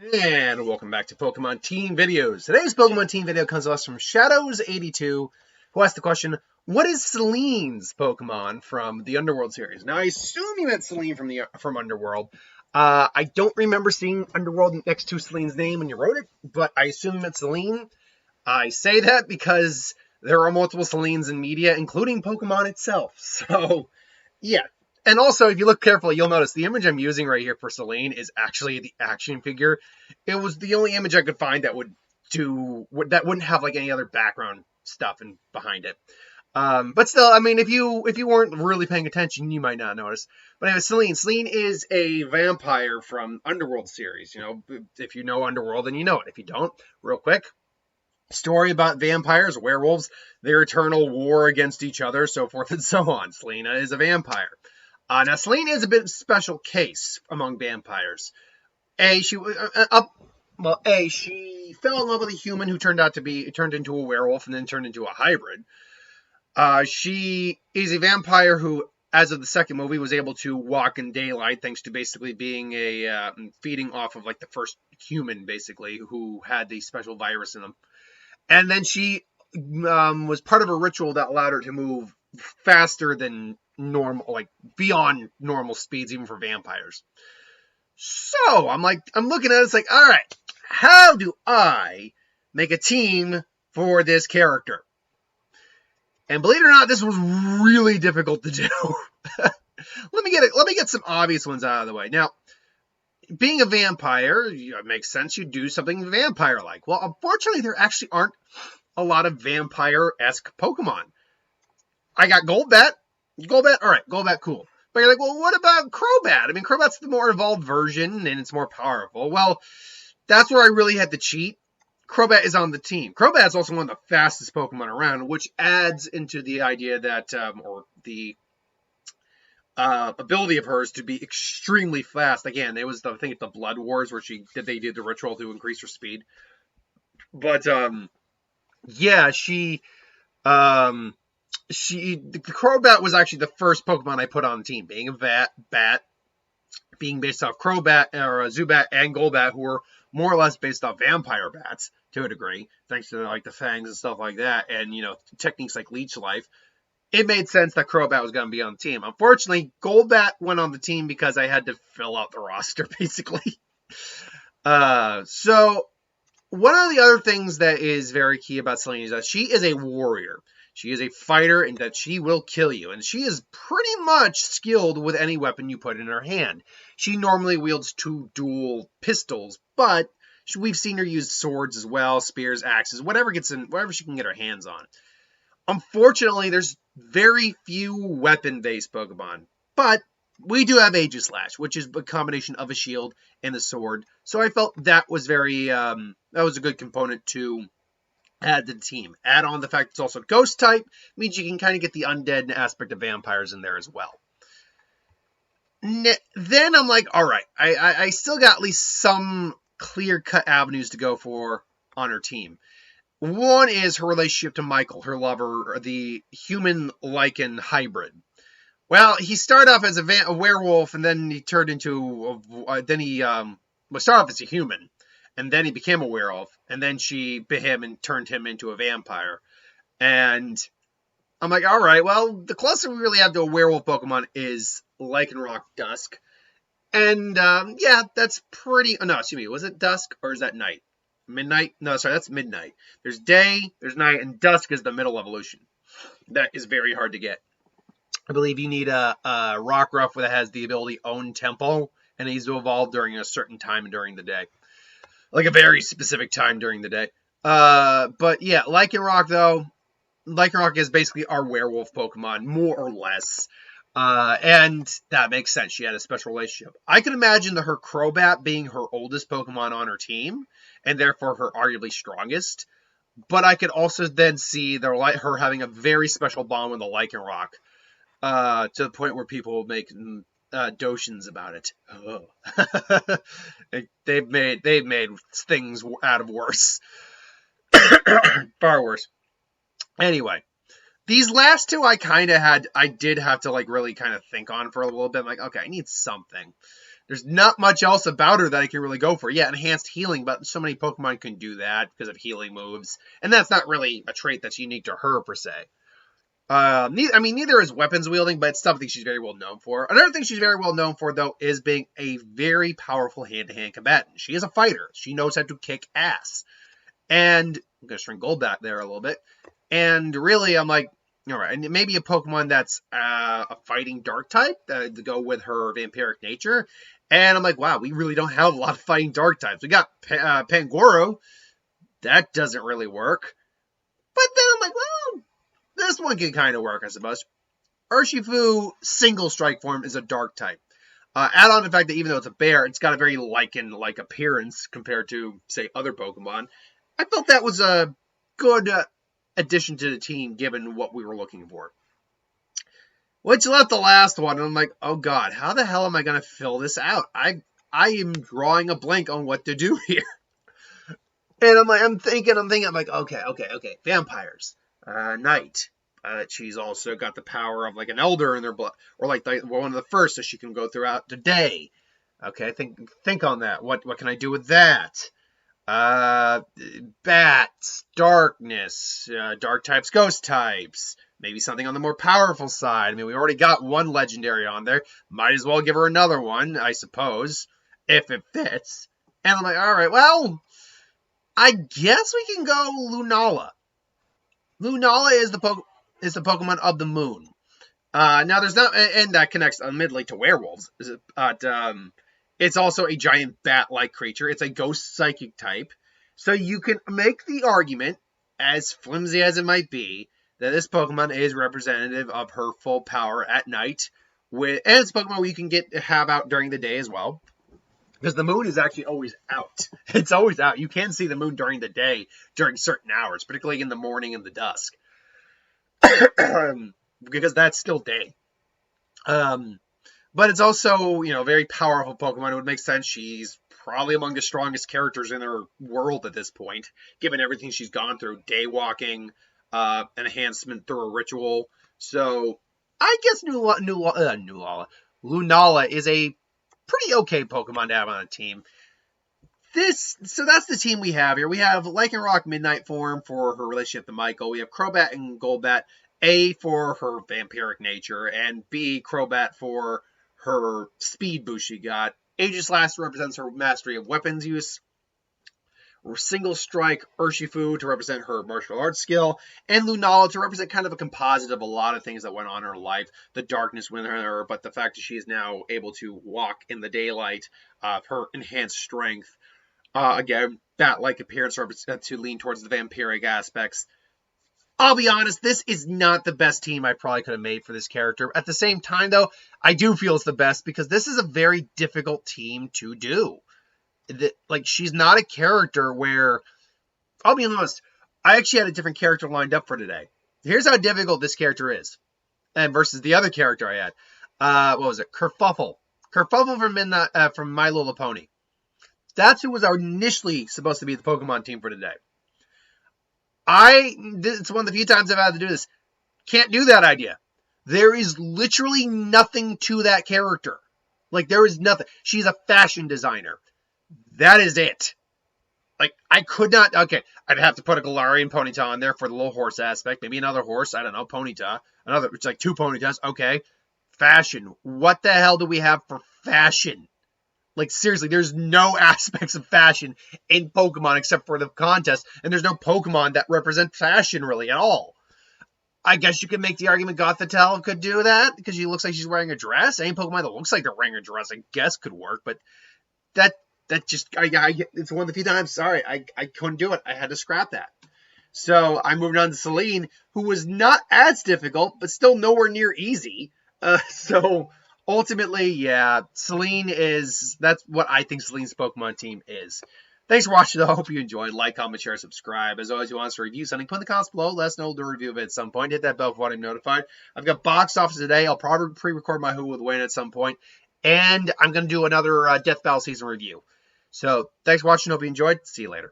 And welcome back to Pokemon Team Videos. Today's Pokemon Team video comes to us from Shadows82, who asked the question, what is Selene's Pokemon from the Underworld series? Now, I assume you meant Selene from Underworld. I don't remember seeing Underworld next to Selene's name when you wrote it, but I assume you meant Selene. I say that because there are multiple Selenes in media, including Pokemon itself. So, yeah. And also, if you look carefully, you'll notice the image I'm using right here for Selene is actually the action figure. It was the only image I could find that wouldn't have like any other background stuff behind it. But still, I mean, if you weren't really paying attention, you might not notice. But anyway, Selene. Selene is a vampire from Underworld series. You know, if you know Underworld, then you know it. If you don't, real quick, story about vampires, werewolves, their eternal war against each other, so forth and so on. Selene is a vampire. Now, Selene is a bit of a special case among vampires. She fell in love with a human who turned into a werewolf and then turned into a hybrid. She is a vampire who, as of the second movie, was able to walk in daylight thanks to basically being feeding off of like the first human, basically, who had the special virus in them. And then she was part of a ritual that allowed her to move faster than normal, like beyond normal speeds, even for vampires. So I'm looking at it, it's like, all right, how do I make a team for this character? And believe it or not, this was really difficult to do. Let me get some obvious ones out of the way. Now, being a vampire, it makes sense you do something vampire-like. Well, unfortunately, there actually aren't a lot of vampire-esque Pokemon. I got Golbat. Golbat, all right, Golbat, cool. But you're like, well, what about Crobat? I mean, Crobat's the more evolved version, and it's more powerful. Well, that's where I really had to cheat. Crobat is on the team. Crobat is also one of the fastest Pokemon around, which adds into the idea that, or the ability of hers to be extremely fast. Again, it was I think it's the Blood Wars where they did the ritual to increase her speed. But yeah, the Crobat was actually the first Pokemon I put on the team, being a bat, being based off Crobat or Zubat and Golbat, who were more or less based off vampire bats to a degree, thanks to like the fangs and stuff like that, and techniques like Leech Life. It made sense that Crobat was going to be on the team. Unfortunately, Golbat went on the team because I had to fill out the roster, basically. So one of the other things that is very key about Selene is that she is a warrior. She is a fighter and that she will kill you. And she is pretty much skilled with any weapon you put in her hand. She normally wields 2 dual pistols, but we've seen her use swords as well, spears, axes, whatever she can get her hands on. Unfortunately, there's very few weapon-based Pokemon, but we do have Aegislash, which is a combination of a shield and a sword. So I felt that was that was a good component to add to the team. Add on the fact it's also ghost type, means you can kind of get the undead aspect of vampires in there as well. Then I'm like, all right, I still got at least some clear-cut avenues to go for on her team. One is her relationship to Michael, her lover, the human lichen hybrid. Well, he started off as a werewolf, and then he turned into started off as a human, and then he became a werewolf, and then she bit him and turned him into a vampire. And I'm like, all right, well, the closest we really have to a werewolf Pokemon is Lycanroc Dusk. And yeah, that's pretty. Oh, no, excuse me, was it Dusk or is that night? Midnight? No, sorry, that's midnight. There's day, there's night, and dusk is the middle evolution. That is very hard to get. I believe you need a Rockruff that has the ability Own Temple, and it needs to evolve during a certain time during the day. Like a very specific time during the day. But yeah, Lycanroc, though, Lycanroc is basically our werewolf Pokemon, more or less. And that makes sense. She had a special relationship. I can imagine her Crobat being her oldest Pokemon on her team, and therefore her arguably strongest. But I could also then see her having a very special bond with the Lycanroc, to the point where people will make doshins about it. they've made things out of worse, far worse. Anyway. These last two I did have to like really kind of think on for a little bit. I'm like, okay, I need something. There's not much else about her that I can really go for. Yeah, enhanced healing, but so many Pokemon can do that because of healing moves. And that's not really a trait that's unique to her, per se. Neither is weapons wielding, but it's something she's very well known for. Another thing she's very well known for, though, is being a very powerful hand-to-hand combatant. She is a fighter. She knows how to kick ass. And I'm going to shrink Golbat there a little bit. And really, I'm like, all right, and maybe a Pokemon that's a fighting dark type to go with her vampiric nature. And I'm like, wow, we really don't have a lot of fighting dark types. We got Pangoro. That doesn't really work. But then I'm like, well, this one can kind of work, I suppose. Urshifu single strike form is a dark type. Add on the fact that even though it's a bear, it's got a very lichen-like appearance compared to, say, other Pokemon. I felt that was a good addition to the team, given what we were looking for. Which left the last one, and I'm like, oh god, how the hell am I going to fill this out? I am drawing a blank on what to do here. And I'm thinking, I'm like, okay. Vampires. Night. She's also got the power of like an elder in their blood, or like one of the first, so she can go throughout the day. Okay, think on that. What can I do with that? Bats, darkness, dark types, ghost types. Maybe something on the more powerful side. I mean, we already got one legendary on there. Might as well give her another one, I suppose, if it fits. And I'm like, all right, well, I guess we can go Lunala. Lunala is the Pokemon of the moon. Now there's not, and that connects admittedly to werewolves. But it's also a giant bat-like creature. It's a ghost psychic type. So you can make the argument, as flimsy as it might be, that this Pokemon is representative of her full power at night. And it's a Pokemon you can have out during the day as well. Because the moon is actually always out. It's always out. You can see the moon during the day, during certain hours, particularly in the morning and the dusk. Because that's still day. But it's also, very powerful Pokemon. It would make sense. She's probably among the strongest characters in her world at this point, given everything she's gone through. Day walking, enhancement through a ritual. So, I guess Lunala is a pretty okay Pokemon to have on a team. So that's the team we have here. We have Lycanroc Midnight form for her relationship to Michael. We have Crobat and Golbat. A for her vampiric nature, and B, Crobat for her speed boost she got. Aegislash represents her mastery of weapons use. Single Strike Urshifu to represent her martial arts skill, and Lunala to represent kind of a composite of a lot of things that went on in her life. The darkness within her, but the fact that she is now able to walk in the daylight, her enhanced strength. Again, bat-like appearance represents to lean towards the vampiric aspects. I'll be honest, this is not the best team I probably could have made for this character. At the same time, though, I do feel it's the best because this is a very difficult team to do. She's not a character where, I'll be honest, I actually had a different character lined up for today. Here's how difficult this character is, and versus the other character I had. What was it? Kerfuffle. Kerfuffle from My Little Pony. That's who was initially supposed to be the Pokemon team for today. It's one of the few times I've had to do this. Can't do that idea. There is literally nothing to that character. There is nothing. She's a fashion designer. That is it. I could not. Okay, I'd have to put a Galarian Ponyta on there for the little horse aspect. Maybe another horse. I don't know. Ponyta. It's like 2 Ponytas. Okay. Fashion. What the hell do we have for fashion? Seriously, there's no aspects of fashion in Pokemon except for the contest, and there's no Pokemon that represent fashion really at all. I guess you could make the argument Gothitelle could do that, because she looks like she's wearing a dress. Any Pokemon that looks like they're wearing a dress, I guess, could work, but that just, it's one of the few times, sorry, I couldn't do it. I had to scrap that. So, I moved on to Selene, who was not as difficult, but still nowhere near easy. Ultimately, yeah, Selene that's what I think Selene's Pokemon team is. Thanks for watching, though. I hope you enjoyed. Like, comment, share, subscribe. As always, if you want us to review something, put in the comments below. Let us know we'll do a review of it at some point. Hit that bell for what I'm notified. I've got box office today. I'll probably pre-record my Who with Wayne at some point. And I'm going to do another Death Battle Season review. So, thanks for watching. Hope you enjoyed. See you later.